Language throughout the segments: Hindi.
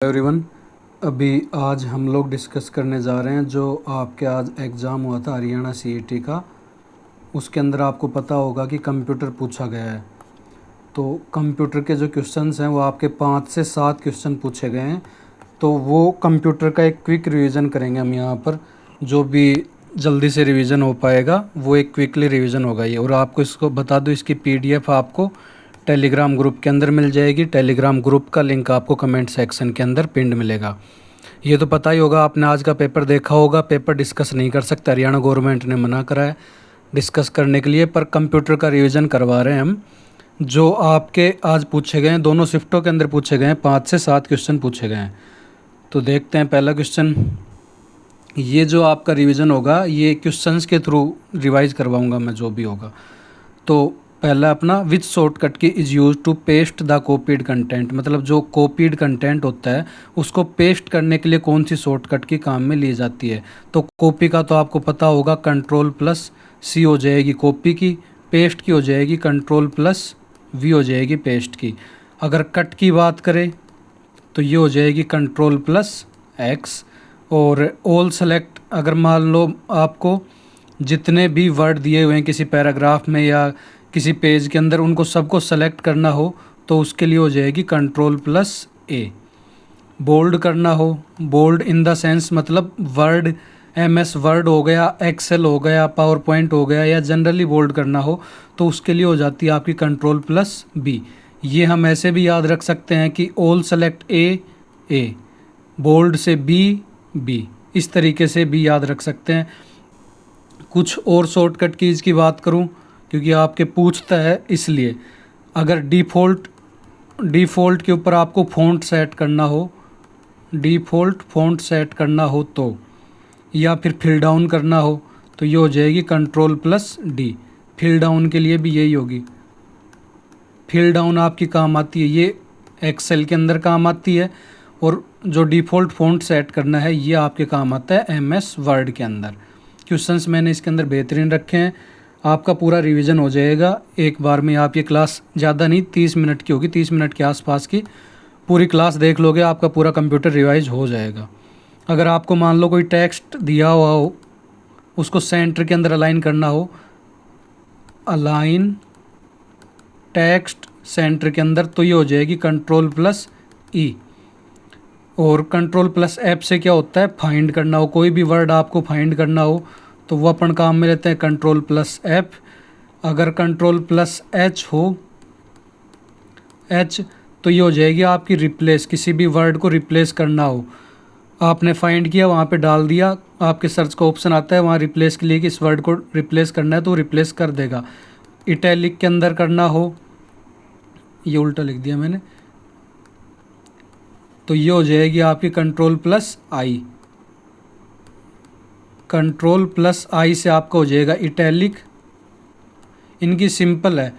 एवरीवन, अभी आज हम लोग डिस्कस करने जा रहे हैं जो आपके आज एग्ज़ाम हुआ था हरियाणा सीईटी का। उसके अंदर आपको पता होगा कि कंप्यूटर पूछा गया है। तो कंप्यूटर के जो क्वेश्चंस हैं वो आपके 5 से 7 क्वेश्चन पूछे गए हैं। तो वो कंप्यूटर का एक क्विक रिवीजन करेंगे हम यहाँ पर। जो भी जल्दी से रिवीजन हो पाएगा वो एक क्विकली रिवीजन होगा ये। और आपको इसको बता दूँ, इसकी पीडीएफ आपको टेलीग्राम ग्रुप के अंदर मिल जाएगी। टेलीग्राम ग्रुप का लिंक आपको कमेंट सेक्शन के अंदर पिंड मिलेगा। ये तो पता ही होगा, आपने आज का पेपर देखा होगा। पेपर डिस्कस नहीं कर सकते, हरियाणा गवर्नमेंट ने मना करा है डिस्कस करने के लिए, पर कंप्यूटर का रिवीजन करवा रहे हैं हम। जो आपके आज पूछे गए हैं, दोनों शिफ्टों के अंदर पूछे गए हैं, 5 से 7 क्वेश्चन पूछे गए हैं। तो देखते हैं पहला क्वेश्चन। ये जो आपका रिवीजन होगा ये क्वेश्चंस के थ्रू रिवाइज करवाऊंगा मैं, जो भी होगा। तो पहला अपना which shortcut key is use to paste the copied content, मतलब जो कॉपीड कंटेंट होता है उसको पेस्ट करने के लिए कौन सी शॉर्टकट की काम में ली जाती है। तो कॉपी का तो आपको पता होगा, Ctrl+C हो जाएगी कॉपी की। पेस्ट की हो जाएगी Ctrl+V हो जाएगी पेस्ट की। अगर कट की बात करें तो ये हो जाएगी Ctrl+X। और ऑल सेलेक्ट, अगर मान लो आपको जितने भी वर्ड दिए हुए हैं किसी पैराग्राफ में या किसी पेज के अंदर, उनको सबको सेलेक्ट करना हो तो उसके लिए हो जाएगी Ctrl+A। बोल्ड करना हो, बोल्ड इन द सेंस मतलब वर्ड, MS वर्ड हो गया, एक्सेल हो गया, पावर पॉइंट हो गया, या जनरली बोल्ड करना हो तो उसके लिए हो जाती है आपकी Ctrl+B। ये हम ऐसे भी याद रख सकते हैं कि ऑल सेलेक्ट A, बोल्ड से B, इस तरीके से भी याद रख सकते हैं। कुछ और शॉर्टकट कीज़ की बात करूं, क्योंकि आपके पूछता है इसलिए। अगर डिफ़ॉल्ट के ऊपर आपको फ़ॉन्ट सेट करना हो, डिफ़ॉल्ट फ़ॉन्ट सेट करना हो तो, या फिर फिल डाउन करना हो तो ये हो जाएगी Ctrl+D। फिल डाउन के लिए भी यही होगी। फिल डाउन आपकी काम आती है, ये एक्सेल के अंदर काम आती है। और जो डिफ़ॉल्ट फ़ॉन्ट सेट करना है ये आपके काम आता है MS वर्ड के अंदर। क्वेश्चंस मैंने इसके अंदर बेहतरीन रखे हैं। आपका पूरा रिवीजन हो जाएगा एक बार में। आप ये क्लास ज़्यादा नहीं 30 मिनट की होगी, 30 मिनट के आसपास की पूरी क्लास देख लोगे, आपका पूरा कंप्यूटर रिवाइज हो जाएगा। अगर आपको मान लो कोई टेक्स्ट दिया हुआ हो, उसको सेंटर के अंदर अलाइन करना हो, अलाइन टेक्स्ट सेंटर के अंदर, तो ये हो जाएगी Ctrl+E। और Ctrl+F से क्या होता है, फाइंड करना हो, कोई भी वर्ड आपको फाइंड करना हो तो वो अपन काम में लेते हैं Ctrl+F। अगर Ctrl+H हो, H, तो ये हो जाएगी आपकी रिप्लेस। किसी भी वर्ड को रिप्लेस करना हो, आपने फाइंड किया, वहाँ पे डाल दिया, आपके सर्च का ऑप्शन आता है वहाँ रिप्लेस के लिए कि इस वर्ड को रिप्लेस करना है तो रिप्लेस कर देगा। इटैलिक के अंदर करना हो, ये उल्टा लिख दिया मैंने, तो ये हो जाएगी आपकी Ctrl+I। Ctrl+I से आपका हो जाएगा इटैलिक। इनकी सिंपल है,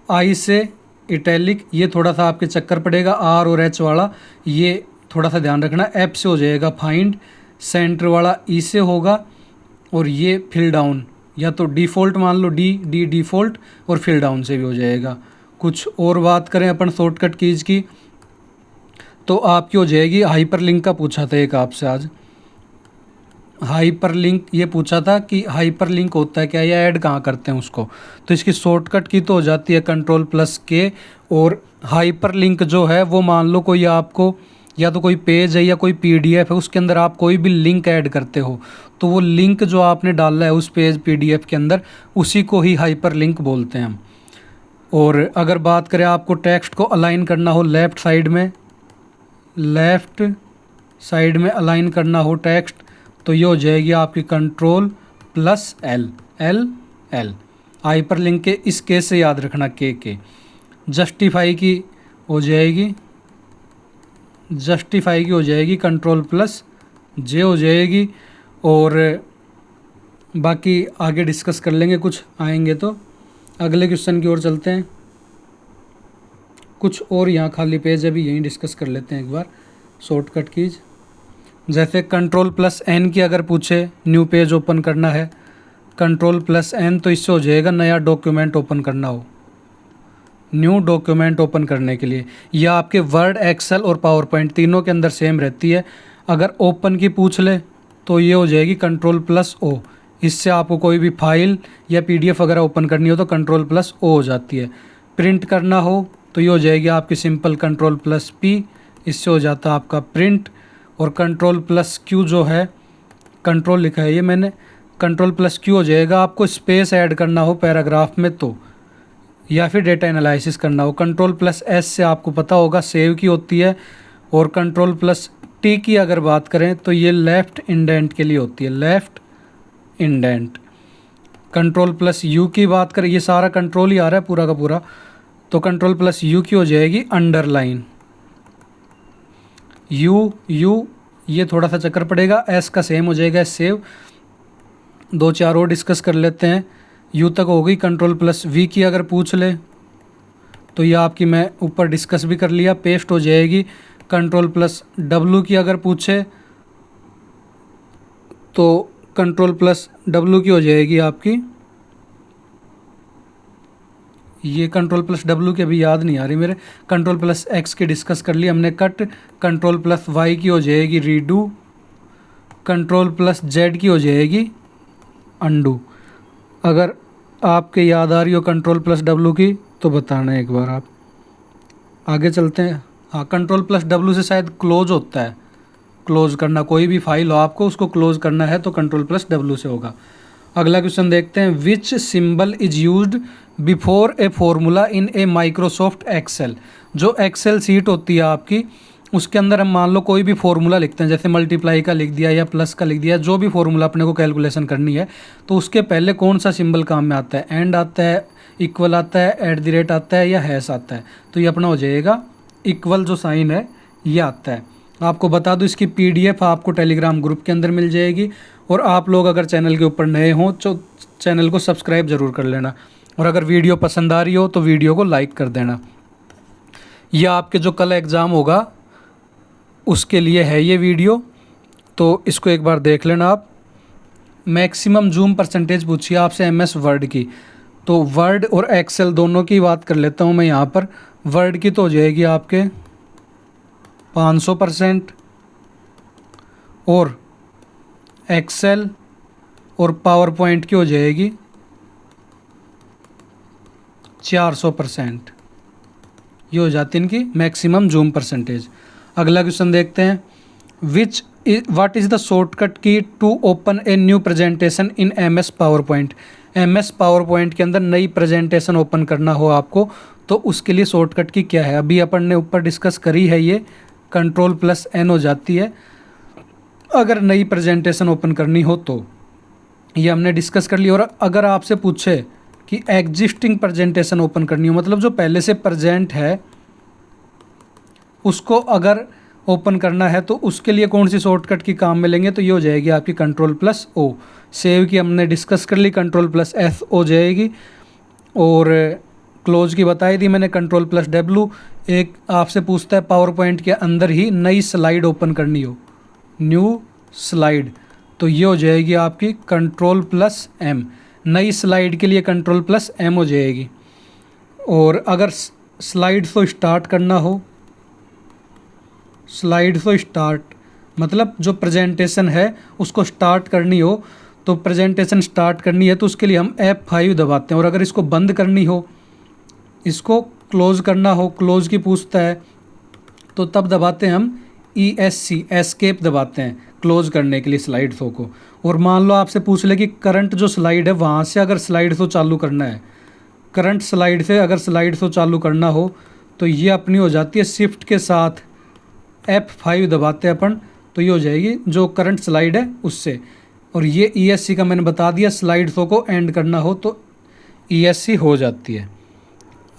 I से इटैलिक, ये थोड़ा सा आपके चक्कर पड़ेगा, R और H वाला ये थोड़ा सा ध्यान रखना। F से हो जाएगा फाइंड, सेंटर वाला E से होगा, और ये फिल डाउन, या तो डिफ़ॉल्ट मान लो डी डिफ़ॉल्ट, और फिल डाउन से भी हो जाएगा। कुछ और बात करें अपन शॉर्टकट कीज़ की, तो आपकी हो जाएगी हाइपरलिंक का पूछा था एक आपसे आज। हाइपरलिंक ये पूछा था कि हाइपरलिंक होता है क्या, या ऐड कहाँ करते हैं उसको। तो इसकी शॉर्टकट की तो हो जाती है Ctrl+K। और हाइपरलिंक जो है वो मान लो कोई आपको, या तो कोई पेज है या कोई PDF है, उसके अंदर आप कोई भी लिंक ऐड करते हो, तो वो लिंक जो आपने डाला है उस पेज PDF के अंदर, उसी को ही हाइपरलिंक बोलते हैं हम। और अगर बात करें आपको टेक्स्ट को अलाइन करना हो, लेफ़्ट साइड में अलाइन करना हो टेक्स्ट, तो ये हो जाएगी आपकी Ctrl+L। हाइपरलिंक के इस के से याद रखना, के। जस्टिफाई की हो जाएगी Ctrl+J हो जाएगी। और बाकी आगे डिस्कस कर लेंगे, कुछ आएंगे तो। अगले क्वेश्चन की ओर चलते हैं। कुछ और यहाँ खाली पेज अभी यहीं डिस्कस कर लेते हैं एक बार शॉर्टकट कीज। जैसे Ctrl+N की अगर पूछे न्यू पेज ओपन करना है, Ctrl+N, तो इससे हो जाएगा नया डॉक्यूमेंट ओपन करना हो। न्यू डॉक्यूमेंट ओपन करने के लिए। यह आपके वर्ड, एक्सेल और पावर पॉइंट तीनों के अंदर सेम रहती है। अगर ओपन की पूछ ले तो ये हो जाएगी कंट्रोल+O। इससे आपको कोई भी फाइल या PDF वगैरह ओपन करनी हो तो कंट्रोल+O हो जाती है। प्रिंट करना हो तो ये हो जाएगी आपकी सिंपल कंट्रोल+P, इससे हो जाता है आपका प्रिंट। और कंट्रोल+Q जो है, कंट्रोल लिखा है ये मैंने, कंट्रोल+Q हो जाएगा आपको स्पेस ऐड करना हो पैराग्राफ में तो, या फिर डेटा एनालिसिस करना हो। कंट्रोल+S से आपको पता होगा सेव की होती है। और कंट्रोल+T की अगर बात करें तो ये लेफ़्ट इंडेंट के लिए होती है, लेफ़्ट इंडेंट। कंट्रोल+U की बात करें, ये सारा कंट्रोल ही आ रहा है पूरा का पूरा, तो कंट्रोल+U की हो जाएगी अंडरलाइन। यू ये थोड़ा सा चक्कर पड़ेगा। S का सेम हो जाएगा सेव। 2-4 और डिस्कस कर लेते हैं। U तक हो गई। कंट्रोल+V की अगर पूछ ले तो ये आपकी मैं ऊपर डिस्कस भी कर लिया, पेस्ट हो जाएगी। कंट्रोल+W की अगर पूछे तो कंट्रोल+W की हो जाएगी आपकी, ये कंट्रोल+W की अभी याद नहीं आ रही मेरे। कंट्रोल+X की डिस्कस कर ली हमने, कट। कंट्रोल+Y की हो जाएगी रीडू। कंट्रोल+Z की हो जाएगी अंडू। अगर आपके याद आ रही हो कंट्रोल+W की तो बताना एक बार आप। आगे चलते हैं। हाँ, कंट्रोल+W से शायद क्लोज होता है, क्लोज़ करना। कोई भी फाइल हो आपको उसको क्लोज़ करना है तो कंट्रोल+W से होगा। अगला क्वेश्चन देखते हैं। Which symbol is used before a formula in a Microsoft Excel. जो एक्सेल सीट होती है आपकी, उसके अंदर हम मान लो कोई भी फॉर्मूला लिखते हैं, जैसे मल्टीप्लाई का लिख दिया या प्लस का लिख दिया, जो भी फॉर्मूला अपने को कैलकुलेशन करनी है, तो उसके पहले कौन सा सिंबल काम में आता है? एंड आता है, इक्वल आता है, @ आता है या हैश आता है? तो ये अपना हो जाएगा इक्वल, जो साइन है ये आता है। आपको बता दूं इसकी PDF आपको टेलीग्राम ग्रुप के अंदर मिल जाएगी। और आप लोग अगर चैनल के ऊपर नए हों तो चैनल को सब्सक्राइब ज़रूर कर लेना। और अगर वीडियो पसंद आ रही हो तो वीडियो को लाइक कर देना। यह आपके जो कल एग्ज़ाम होगा उसके लिए है ये वीडियो, तो इसको एक बार देख लेना आप। मैक्सिमम जूम परसेंटेज पूछिए आपसे MS वर्ड की, तो वर्ड और एक्सेल दोनों की बात कर लेता हूँ मैं यहाँ पर। वर्ड की तो हो जाएगी आपके 500% और एक्सेल और पावर पॉइंट की हो जाएगी 400%। ये हो जाती है इनकी मैक्सिमम जूम परसेंटेज। अगला क्वेश्चन देखते हैं। What is the shortcut key to open a new presentation in MS PowerPoint. MS PowerPoint के अंदर नई प्रेजेंटेशन ओपन करना हो आपको तो उसके लिए शॉर्टकट की क्या है? अभी अपन ने ऊपर डिस्कस करी है, ये कंट्रोल+N हो जाती है अगर नई प्रेजेंटेशन ओपन करनी हो तो। ये हमने डिस्कस कर लिया। और अगर आपसे पूछे कि एग्जिस्टिंग प्रेजेंटेशन ओपन करनी हो, मतलब जो पहले से प्रेजेंट है उसको अगर ओपन करना है तो उसके लिए कौन सी शॉर्टकट की काम में लेंगे? तो ये हो जाएगी आपकी कंट्रोल+O। सेव की हमने डिस्कस कर ली, कंट्रोल+F हो जाएगी। और क्लोज की बताई दी मैंने, कंट्रोल+W। एक आपसे पूछता है पावर पॉइंट के अंदर ही नई स्लाइड ओपन करनी हो, न्यू स्लाइड, तो ये हो जाएगी आपकी कंट्रोल+M। नई स्लाइड के लिए कंट्रोल+M हो जाएगी। और अगर स्लाइड को स्टार्ट करना हो, स्लाइड को स्टार्ट मतलब जो प्रेजेंटेशन है उसको स्टार्ट करनी हो, तो प्रेजेंटेशन स्टार्ट करनी है तो उसके लिए हम F5 दबाते हैं। और अगर इसको बंद करनी हो, इसको क्लोज़ करना हो, क्लोज़ की पूछता है तो तब दबाते हैं हम ESC, एस्केप दबाते हैं क्लोज़ करने के लिए स्लाइड शो को। और मान लो आपसे पूछ ले कि करंट जो स्लाइड है वहाँ से अगर स्लाइड शो चालू करना है, करंट स्लाइड से अगर स्लाइड शो चालू करना हो तो ये अपनी हो जाती है शिफ्ट के साथ F5 दबाते हैं अपन, तो ये हो जाएगी जो करंट स्लाइड है उससे। और ये ESC का मैंने बता दिया, स्लाइड शो को एंड करना हो तो ESC हो जाती है।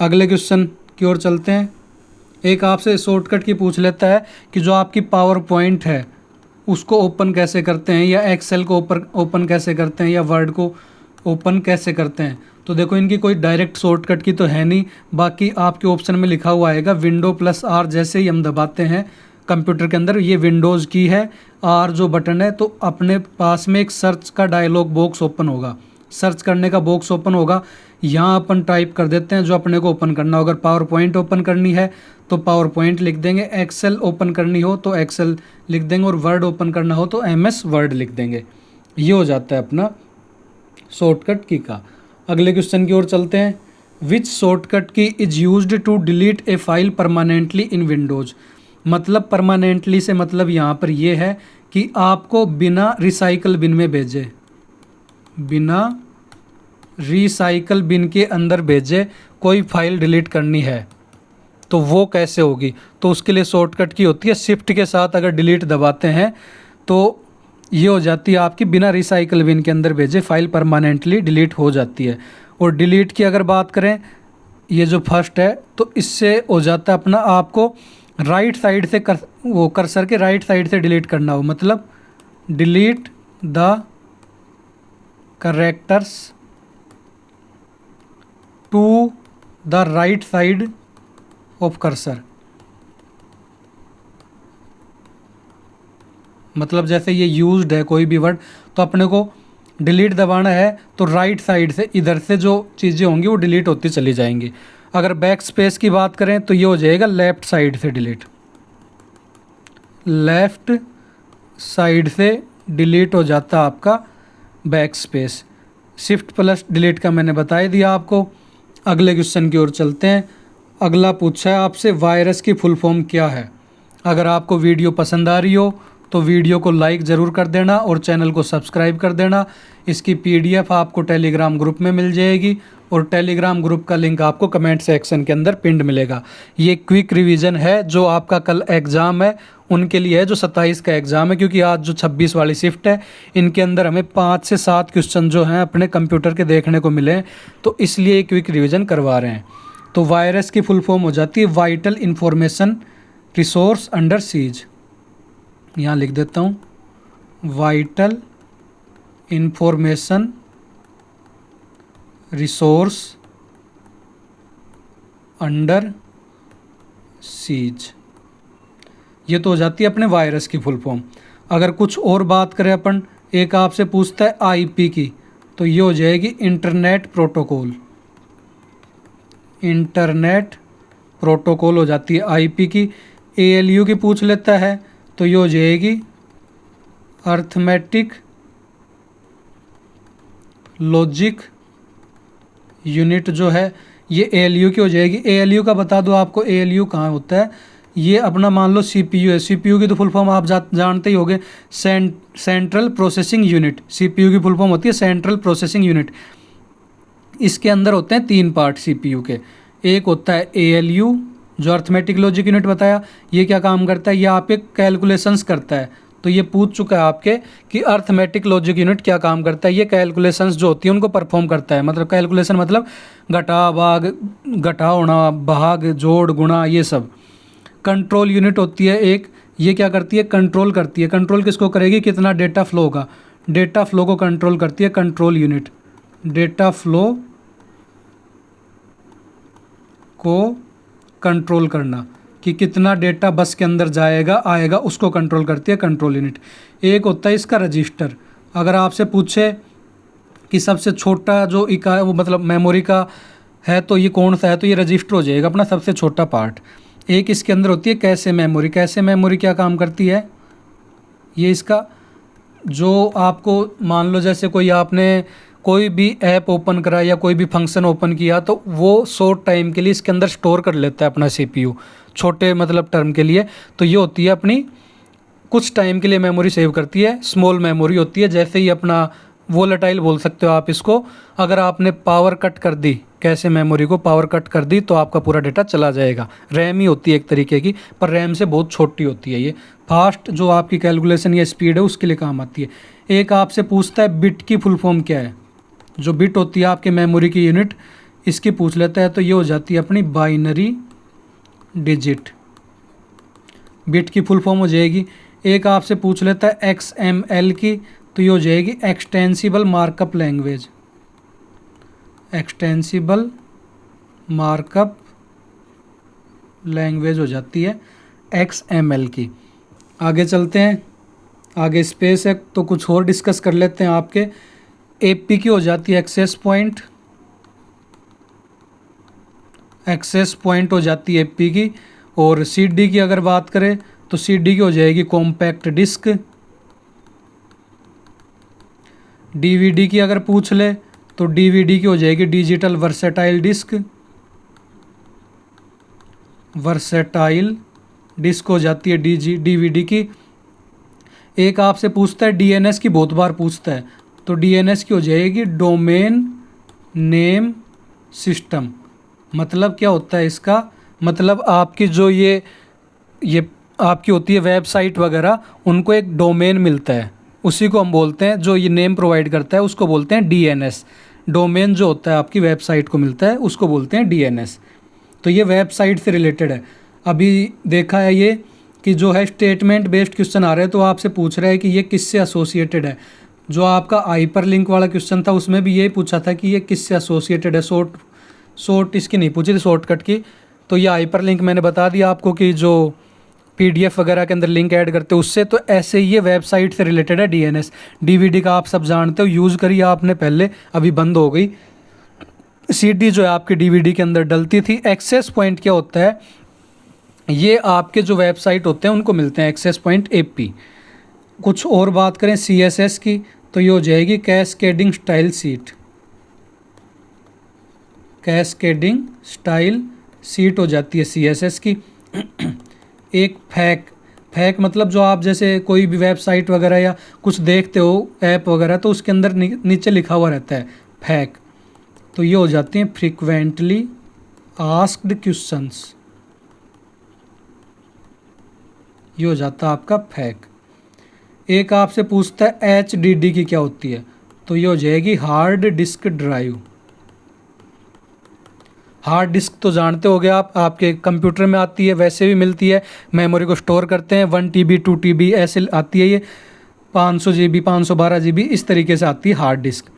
अगले क्वेश्चन की ओर चलते हैं। एक आपसे शॉर्टकट की पूछ लेता है कि जो आपकी पावर पॉइंट है उसको ओपन कैसे करते हैं, या एक्सेल को ओपन कैसे करते हैं, या वर्ड को ओपन कैसे करते हैं। तो देखो इनकी कोई डायरेक्ट शॉर्टकट की तो है नहीं, बाकी आपके ऑप्शन में लिखा हुआ आएगा Window+R। जैसे ही हम दबाते हैं कंप्यूटर के अंदर, ये विंडोज़ की है, R जो बटन है, तो अपने पास में एक सर्च का डायलॉग बॉक्स ओपन होगा, सर्च करने का बॉक्स ओपन होगा। यहाँ अपन टाइप कर देते हैं जो अपने को ओपन करना हो। अगर पावर पॉइंट ओपन करनी है तो पावर पॉइंट लिख देंगे, एक्सेल ओपन करनी हो तो एक्सेल लिख देंगे, और वर्ड ओपन करना हो तो MS वर्ड लिख देंगे। ये हो जाता है अपना शॉर्टकट की का। अगले क्वेश्चन की ओर चलते हैं। Which shortcut key is used to delete a file permanently in Windows. मतलब परमानेंटली से मतलब यहाँ पर ये है कि आपको बिना रिसाइकल बिन में भेजे, बिना रिसाइकल बिन के अंदर भेजे कोई फाइल डिलीट करनी है तो वो कैसे होगी। तो उसके लिए शॉर्टकट की होती है शिफ्ट के साथ अगर डिलीट दबाते हैं तो ये हो जाती है आपकी बिना रिसाइकल बिन के अंदर भेजे फाइल परमानेंटली डिलीट हो जाती है। और डिलीट की अगर बात करें, ये जो फर्स्ट है तो इससे हो जाता है अपना आपको राइट साइड से कर्सर के राइट साइड से डिलीट करना हो। मतलब delete the characters to the right side of cursor. मतलब जैसे ये यूज्ड है कोई भी वर्ड तो अपने को डिलीट दबाना है तो राइट साइड से इधर से जो चीज़ें होंगी वो डिलीट होती चली जाएंगी। अगर बैक स्पेस की बात करें तो ये हो जाएगा लेफ़्ट साइड से डिलीट, लेफ़्ट साइड से डिलीट हो जाता आपका back space. Shift plus delete का मैंने बता दिया आपको। अगले क्वेश्चन की ओर चलते हैं। अगला पूछा है आपसे वायरस की फुल फॉर्म क्या है। अगर आपको वीडियो पसंद आ रही हो तो वीडियो को लाइक ज़रूर कर देना और चैनल को सब्सक्राइब कर देना। इसकी PDF आपको टेलीग्राम ग्रुप में मिल जाएगी और टेलीग्राम ग्रुप का लिंक आपको कमेंट सेक्शन के अंदर पिंड मिलेगा। ये क्विक रिवीजन है जो आपका कल एग्ज़ाम है उनके लिए है, जो 27 का एग्ज़ाम है, क्योंकि आज जो 26 वाली शिफ्ट है इनके अंदर हमें 5 से 7 क्वेश्चन जो हैं अपने कंप्यूटर के देखने को मिले हैं, तो इसलिए क्विक रिवीजन करवा रहे हैं। तो वायरस की फुल फॉर्म हो जाती है vital information resource under seize. यहाँ लिख देता हूँ vital information resource under seize. ये तो हो जाती है अपने वायरस की फुल फॉर्म। अगर कुछ और बात करें अपन, एक आपसे पूछता है IP की तो ये हो जाएगी इंटरनेट प्रोटोकॉल। इंटरनेट प्रोटोकॉल हो जाती है IP की। ALU की पूछ लेता है तो ये हो जाएगी अर्थमेटिक लॉजिक यूनिट जो है ये ALU की हो जाएगी। ALU का बता दो आपको ALU कहाँ होता है। ये अपना मान लो CPU है। CPU की तो फुल फॉर्म आप जानते ही होंगे, सेंट्रल प्रोसेसिंग यूनिट। CPU की फुल फॉर्म होती है सेंट्रल प्रोसेसिंग यूनिट। इसके अंदर होते हैं 3 पार्ट CPU के। एक होता है ALU जो अर्थमेटिक लॉजिक यूनिट बताया, ये क्या काम करता है, ये आपके कैलकुलेशंस करता है। तो ये पूछ चुका है आपके कि अर्थमेटिक लॉजिक यूनिट क्या काम करता है। ये कैलकुलेशंस जो होती है उनको परफॉर्म करता है। मतलब कैलकुलेशन मतलब घटा भाग, घटा होना, भाग, जोड़, गुणा, ये सब। कंट्रोल यूनिट होती है एक, ये क्या करती है, कंट्रोल करती है। कंट्रोल किसको करेगी, कितना डेटा फ्लो होगा, डेटा फ्लो को कंट्रोल करती है कंट्रोल यूनिट। डेटा फ्लो को कंट्रोल करना कि कितना डेटा बस के अंदर जाएगा आएगा, उसको कंट्रोल करती है कंट्रोल यूनिट। एक होता है इसका रजिस्टर। अगर आपसे पूछे कि सबसे छोटा जो इकाई वो मतलब मेमोरी का है तो ये कौन सा है, तो ये रजिस्टर हो जाएगा अपना सबसे छोटा पार्ट। एक इसके अंदर होती है कैशे मेमोरी। कैशे मेमोरी क्या काम करती है, ये इसका जो आपको मान लो जैसे कोई आपने कोई भी ऐप ओपन करा या कोई भी फंक्शन ओपन किया तो वो शॉर्ट टाइम के लिए इसके अंदर स्टोर कर लेता है अपना CPU, छोटे मतलब टर्म के लिए। तो ये होती है अपनी कुछ टाइम के लिए मेमोरी सेव करती है, स्मॉल मेमोरी होती है। जैसे ही अपना वोलेटाइल बोल सकते हो आप इसको। अगर आपने पावर कट कर दी, कैसे मेमोरी को पावर कट कर दी तो आपका पूरा डेटा चला जाएगा। रैम ही होती है एक तरीके की, पर रैम से बहुत छोटी होती है। ये फास्ट जो आपकी कैलकुलेशन या स्पीड है उसके लिए काम आती है। एक आपसे पूछता है बिट की फुल फॉर्म क्या है। जो बिट होती है आपके मेमोरी की यूनिट, इसकी पूछ लेता है तो ये हो जाती है अपनी बाइनरी डिजिट। बिट की फुल फॉर्म हो जाएगी। एक आपसे पूछ लेता है XML की तो ये हो जाएगी extensible markup language. Extensible markup language हो जाती है XML की। आगे चलते हैं, आगे स्पेस है तो कुछ और डिस्कस कर लेते हैं। आपके AP की हो जाती है एक्सेस पॉइंट। एक्सेस पॉइंट हो जाती है एपी की। और सीडी की अगर बात करें तो सीडी की हो जाएगी कॉम्पैक्ट डिस्क। डीवीडी की अगर पूछ ले तो डीवीडी की हो जाएगी digital versatile disc. Versatile disc हो जाती है डीवीडी की। एक आपसे पूछता है डीएनएस की, बहुत बार पूछता है, तो डीएनएस की हो जाएगी डोमेन नेम सिस्टम। मतलब क्या होता है इसका, मतलब आपकी जो ये आपकी होती है वेबसाइट वगैरह, उनको एक डोमेन मिलता है, उसी को हम बोलते हैं, जो ये नेम प्रोवाइड करता है उसको बोलते हैं डीएनएस। डोमेन जो होता है आपकी वेबसाइट को मिलता है उसको बोलते हैं डीएनएस। तो ये वेबसाइट से रिलेटेड है। अभी देखा है ये कि जो है स्टेटमेंट बेस्ड क्वेश्चन आ रहे हैं, तो आपसे पूछ रहा है कि ये किससे एसोसिएटेड है। जो आपका हाइपर लिंक वाला क्वेश्चन था उसमें भी यही पूछा था कि ये किससे एसोसिएटेड है। शॉर्ट इसकी नहीं पूछी थी, शॉर्टकट की। तो ये हाइपर लिंक मैंने बता दिया आपको कि जो पीडीएफ वगैरह के अंदर लिंक ऐड करते हैं उससे। तो ऐसे ही ये वेबसाइट से रिलेटेड है डीएनएस। डीवीडी का आप सब जानते हो, यूज़ करी आपने पहले, अभी बंद हो गई। सीडी जो है आपकी डीवीडी के अंदर डलती थी। एक्सेस पॉइंट क्या होता है, ये आपके जो वेबसाइट होते हैं उनको मिलते हैं एक्सेस पॉइंट एपी। कुछ और बात करें सीएसएस की तो ये हो जाएगी cascading style seat. Cascading style seat हो जाती है सीएसएस की। एक फैक मतलब जो आप जैसे कोई भी वेबसाइट वगैरह या कुछ देखते हो ऐप वगैरह, तो उसके अंदर नीचे लिखा हुआ रहता है फैक। तो ये हो जाती हैं फ्रीक्वेंटली आस्क्ड क्वेश्चंस। ये हो जाता है आपका फैक। एक आपसे पूछता है एचडीडी की क्या होती है, तो ये हो जाएगी hard disk drive. Hard disk तो जानते होगे आप, आपके कंप्यूटर में आती है, वैसे भी मिलती है, मेमोरी को स्टोर करते हैं। 1 TB 2 TB ऐसे आती है, ये 500 GB 512 GB इस तरीके से आती है हार्ड डिस्क।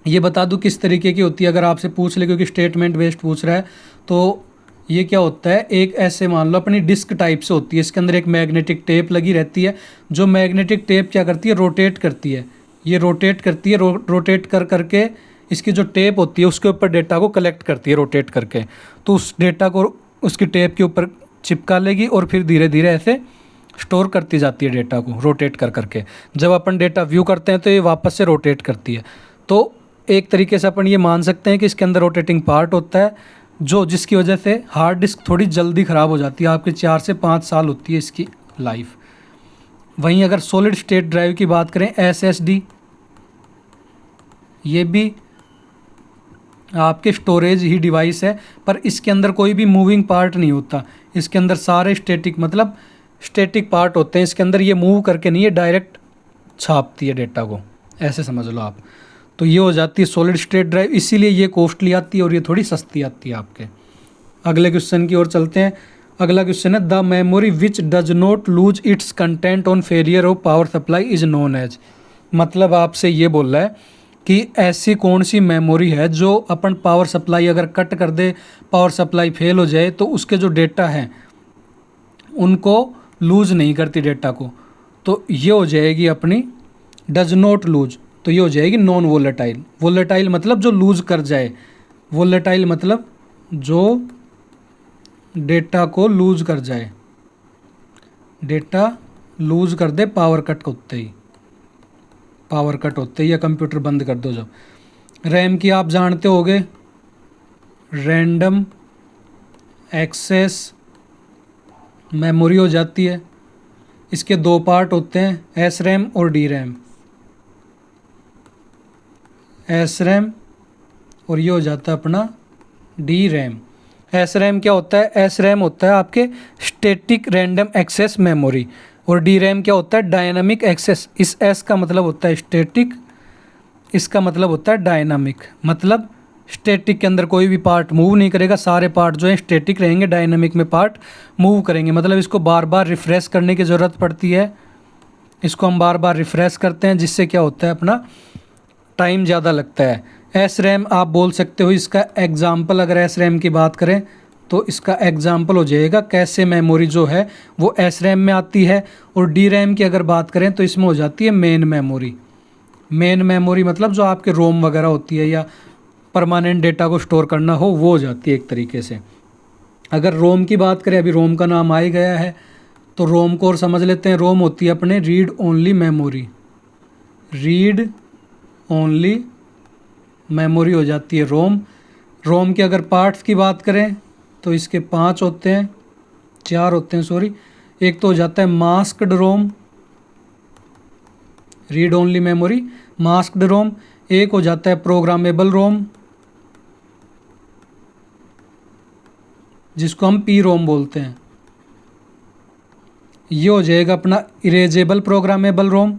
ये बता दूं किस तरीके की होती है अगर आपसे पूछ ले, क्योंकि स्टेटमेंट बेस्ड पूछ रहा है। तो ये क्या होता है, एक ऐसे मान लो अपनी डिस्क टाइप से होती है, इसके अंदर एक मैग्नेटिक टेप लगी रहती है। जो मैग्नेटिक टेप क्या करती है, रोटेट करती है। ये रोटेट करती है, रोटेट कर करके इसकी जो टेप होती है उसके ऊपर डेटा को कलेक्ट करती है रोटेट करके। तो उस डेटा को उसकी टेप के ऊपर चिपका लेगी और फिर धीरे धीरे ऐसे स्टोर करती जाती है डेटा को रोटेट कर करके। जब अपन डेटा व्यू करते हैं तो ये वापस से रोटेट करती है। तो एक तरीके से अपन ये मान सकते हैं कि इसके अंदर रोटेटिंग पार्ट होता है, जो जिसकी वजह से हार्ड डिस्क थोड़ी जल्दी ख़राब हो जाती है। आपके 4 से 5 साल होती है इसकी लाइफ। वहीं अगर सॉलिड स्टेट ड्राइव की बात करें एसएसडी, ये भी आपके स्टोरेज ही डिवाइस है, पर इसके अंदर कोई भी मूविंग पार्ट नहीं होता। इसके अंदर सारे स्टैटिक मतलब स्टैटिक पार्ट होते हैं। इसके अंदर ये मूव करके नहीं, ये डायरेक्ट छापती है डेटा को, ऐसे समझ लो आप। तो ये हो जाती है सॉलिड स्टेट ड्राइव, इसीलिए ये कॉस्टली आती है और ये थोड़ी सस्ती आती है आपके। अगले क्वेश्चन की ओर चलते हैं। अगला क्वेश्चन है the memory which does not lose its content on failure of power supply is known as. मतलब आपसे ये बोल रहा है कि ऐसी कौन सी मेमोरी है जो अपन पावर सप्लाई अगर कट कर दे, पावर सप्लाई फेल हो जाए, तो उसके जो डेटा हैं उनको लूज नहीं करती डेटा को। तो ये हो जाएगी अपनी डज नॉट लूज, तो ये हो जाएगी नॉन वोलेटाइल। वोलेटाइल मतलब जो लूज कर जाए, वोलेटाइल मतलब जो डेटा को लूज कर जाए, डेटा लूज कर दे पावर कट होते ही, पावर कट होते ही या कंप्यूटर बंद कर दो जब। रैम की आप जानते होगे, रैंडम एक्सेस मेमोरी हो जाती है। इसके 2 पार्ट होते हैं, एस रैम और डी रैम। एस रैम और ये हो जाता है अपना डी रैम। एस रैम क्या होता है, एस रैम होता है आपके स्टैटिक रैंडम एक्सेस मेमोरी, और डी रैम क्या होता है डायनामिक एक्सेस। इस एस का मतलब होता है स्टैटिक, इसका मतलब होता है डायनामिक। मतलब स्टैटिक के अंदर कोई भी पार्ट मूव नहीं करेगा, सारे पार्ट जो है स्टैटिक रहेंगे, डायनामिक में पार्ट मूव करेंगे। मतलब इसको बार बार रिफ़्रेश करने की ज़रूरत पड़ती है, इसको हम बार बार रिफ़्रेश करते हैं, जिससे क्या होता है अपना टाइम ज़्यादा लगता है। एस रैम आप बोल सकते हो इसका एग्ज़ाम्पल, अगर एस रैम की बात करें तो इसका एग्ज़ाम्पल हो जाएगा कैसे मेमोरी जो है वो एस रैम में आती है। और डी रैम की अगर बात करें तो इसमें हो जाती है मेन मेमोरी। मेन मेमोरी मतलब जो आपके रोम वगैरह होती है या परमानेंट डेटा को स्टोर करना हो वो हो जाती है एक तरीके से। अगर रोम की बात करें, अभी रोम का नाम आ ही गया है तो रोम को और समझ लेते हैं। रोम होती है अपने read only memory, read only memory हो जाती है रोम। रोम के अगर पार्ट्स की बात करें तो इसके 5 होते हैं, 4 होते हैं सॉरी। एक तो हो जाता है मास्क्ड रोम, रीड ओनली मेमोरी, मास्क्ड रोम। एक हो जाता है प्रोग्रामेबल रोम, जिसको हम पी रोम बोलते हैं। ये हो जाएगा अपना इरेजेबल प्रोग्रामेबल रोम,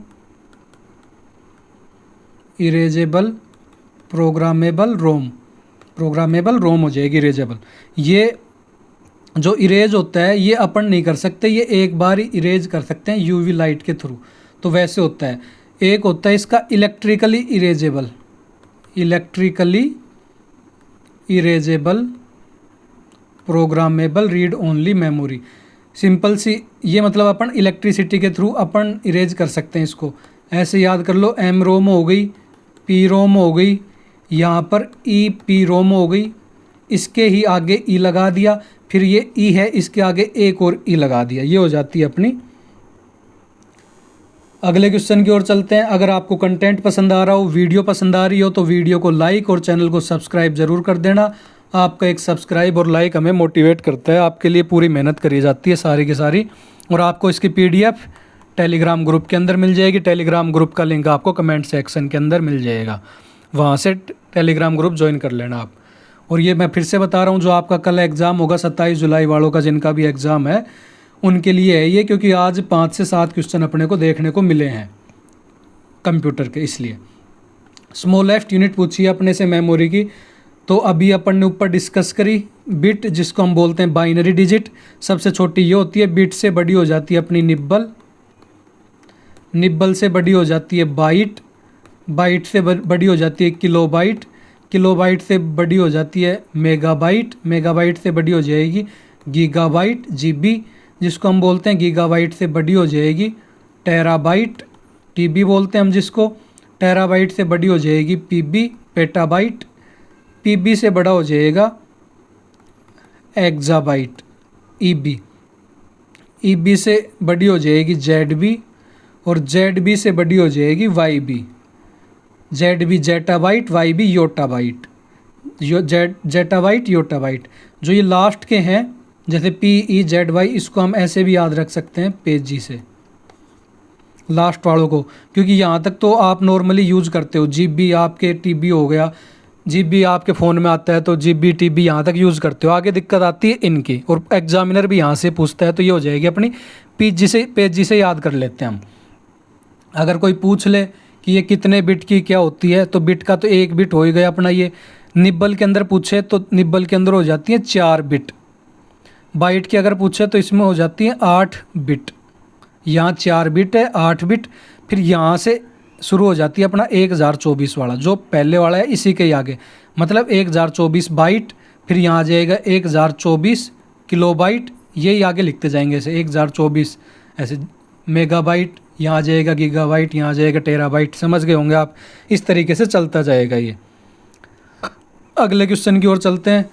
इरेजेबल प्रोग्रामेबल रोम, प्रोग्रामेबल रोम हो जाएगी इरेजेबल। ये जो इरेज होता है ये अपन नहीं कर सकते, ये एक बार ही इरेज कर सकते हैं यूवी लाइट के थ्रू, तो वैसे होता है। एक होता है इसका electrically erasable, electrically erasable programmable read only memory. Simple सी, ये मतलब अपन इलेक्ट्रिसिटी के थ्रू अपन इरेज कर सकते हैं इसको। ऐसे याद कर लो, एम रोम हो गई, पी रोम हो गई, यहाँ पर ई पी रोम हो गई, इसके ही आगे ई लगा दिया, फिर ये ई है इसके आगे एक और ई लगा दिया, ये हो जाती है अपनी। अगले क्वेश्चन की ओर चलते हैं। अगर आपको कंटेंट पसंद आ रहा हो, वीडियो पसंद आ रही हो तो वीडियो को लाइक और चैनल को सब्सक्राइब ज़रूर कर देना। आपका एक सब्सक्राइब और लाइक हमें मोटिवेट करता है, आपके लिए पूरी मेहनत करी जाती है सारी की सारी। और आपको इसकी PDF टेलीग्राम ग्रुप के अंदर मिल जाएगी। टेलीग्राम ग्रुप का लिंक आपको कमेंट सेक्शन के अंदर मिल जाएगा, वहाँ से टेलीग्राम ग्रुप ज्वाइन कर लेना आप। और ये मैं फिर से बता रहा हूँ, जो आपका कल एग्ज़ाम होगा 27 जुलाई वालों का, जिनका भी एग्ज़ाम है उनके लिए है ये, क्योंकि आज 5 से 7 क्वेश्चन अपने को देखने को मिले हैं कंप्यूटर के, इसलिए। स्मॉलेस्ट यूनिट पूछी है अपने से मेमोरी की, तो अभी अपन ने ऊपर डिस्कस करी। बिट, जिसको हम बोलते हैं बाइनरी डिजिट, सबसे छोटी ये होती है। बिट से बड़ी हो जाती है अपनी निब्बल, निब्बल से बड़ी हो जाती है बाइट, बाइट से बड़ी हो जाती है किलोबाइट, किलोबाइट से बड़ी हो जाती है मेगाबाइट, मेगाबाइट से बड़ी हो जाएगी गीगाबाइट, जीबी जिसको हम बोलते हैं गीगाबाइट से बड़ी हो जाएगी टेराबाइट, टीबी बोलते हैं हम जिसको। टेराबाइट से बड़ी हो जाएगी पीबी, पेटाबाइट। पीबी से बड़ा हो जाएगा एक्साबाइट, ईबी। ईबी से बड़ी हो जाएगी जेडबी, और जेडबी से बड़ी हो जाएगी YB. ZB zettabyte, YB yottabyte, zettabyte yottabyte. जो ये लास्ट के हैं जैसे PEZY, इसको हम ऐसे भी याद रख सकते हैं पेजी से, लास्ट वालों को, क्योंकि यहाँ तक तो आप नॉर्मली यूज़ करते हो। GB आपके TB हो गया, GB आपके फ़ोन में आता है तो GB TB यहाँ तक यूज़ करते हो। आगे दिक्कत आती है इनकी, और एग्जामिनर भी यहाँ से पूछता है, तो ये हो जाएगी अपनी पेजी से याद कर लेते हैं हम। अगर कोई पूछ ले कि ये कितने बिट की क्या होती है, तो बिट का तो 1 बिट हो ही गया अपना। ये निब्बल के अंदर पूछे तो निब्बल के अंदर हो जाती है 4 बिट। बाइट की अगर पूछे तो इसमें हो जाती है 8 बिट। यहाँ 4 बिट है, 8 बिट, फिर यहाँ से शुरू हो जाती है अपना 1024 वाला, जो पहले वाला है इसी के आगे, मतलब 1024 बाइट, फिर यहाँ आ जाएगा 1024 किलोबाइट, यही आगे लिखते जाएंगे ऐसे 1024 ऐसे मेगाबाइट, यहाँ आ जाएगा गीगाबाइट, यहाँ आ जाएगा टेराबाइट। समझ गए होंगे आप, इस तरीके से चलता जाएगा ये। अगले क्वेश्चन की ओर चलते हैं।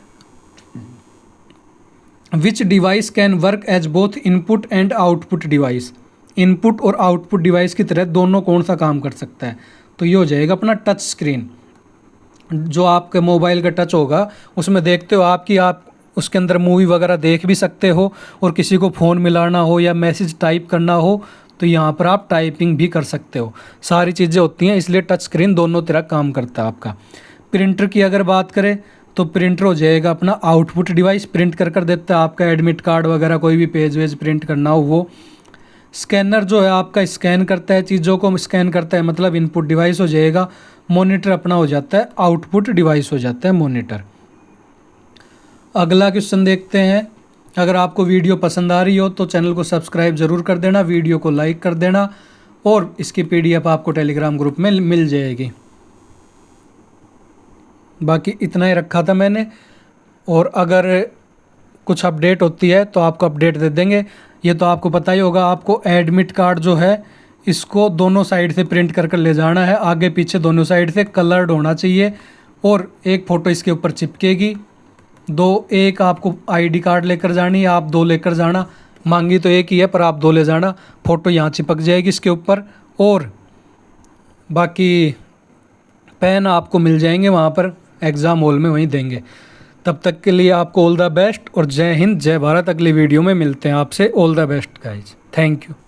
Which device can work as both input and output device. Input और आउटपुट डिवाइस की तरह दोनों कौन सा काम कर सकता है, तो ये हो जाएगा अपना टच स्क्रीन। जो आपके मोबाइल का टच होगा उसमें देखते हो आप उसके अंदर मूवी वगैरह देख भी सकते हो, और किसी को फ़ोन मिलाना हो या मैसेज टाइप करना हो तो यहाँ पर आप टाइपिंग भी कर सकते हो। सारी चीज़ें होती हैं, इसलिए टच स्क्रीन दोनों तरह काम करता है आपका। प्रिंटर की अगर बात करें तो प्रिंटर हो जाएगा अपना आउटपुट डिवाइस, प्रिंट कर देता है आपका एडमिट कार्ड वगैरह, कोई भी पेज वेज प्रिंट करना हो वो। स्कैनर जो है आपका स्कैन करता है, चीज़ों को स्कैन करता है, मतलब इनपुट डिवाइस हो जाएगा। मॉनिटर अपना हो जाता है आउटपुट डिवाइस हो जाता है मॉनिटर। अगला क्वेश्चन देखते हैं। अगर आपको वीडियो पसंद आ रही हो तो चैनल को सब्सक्राइब ज़रूर कर देना, वीडियो को लाइक कर देना, और इसकी PDF आपको टेलीग्राम ग्रुप में मिल जाएगी। बाकी इतना ही रखा था मैंने, और अगर कुछ अपडेट होती है तो आपको अपडेट दे देंगे। ये तो आपको पता ही होगा, आपको एडमिट कार्ड जो है इसको दोनों साइड से प्रिंट कर ले जाना है, आगे पीछे दोनों साइड से कलर्ड होना चाहिए, और एक फ़ोटो इसके ऊपर चिपकेगी। एक आपको आईडी कार्ड लेकर जानी है, आप 2 लेकर जाना, मांगी तो एक ही है पर आप 2 ले जाना। फ़ोटो यहाँ चिपक जाएगी इसके ऊपर, और बाकी पेन आपको मिल जाएंगे वहाँ पर एग्ज़ाम हॉल में, वहीं देंगे। तब तक के लिए आपको ऑल द बेस्ट और जय हिंद, जय भारत। अगली वीडियो में मिलते हैं आपसे। All the best guys, thank you.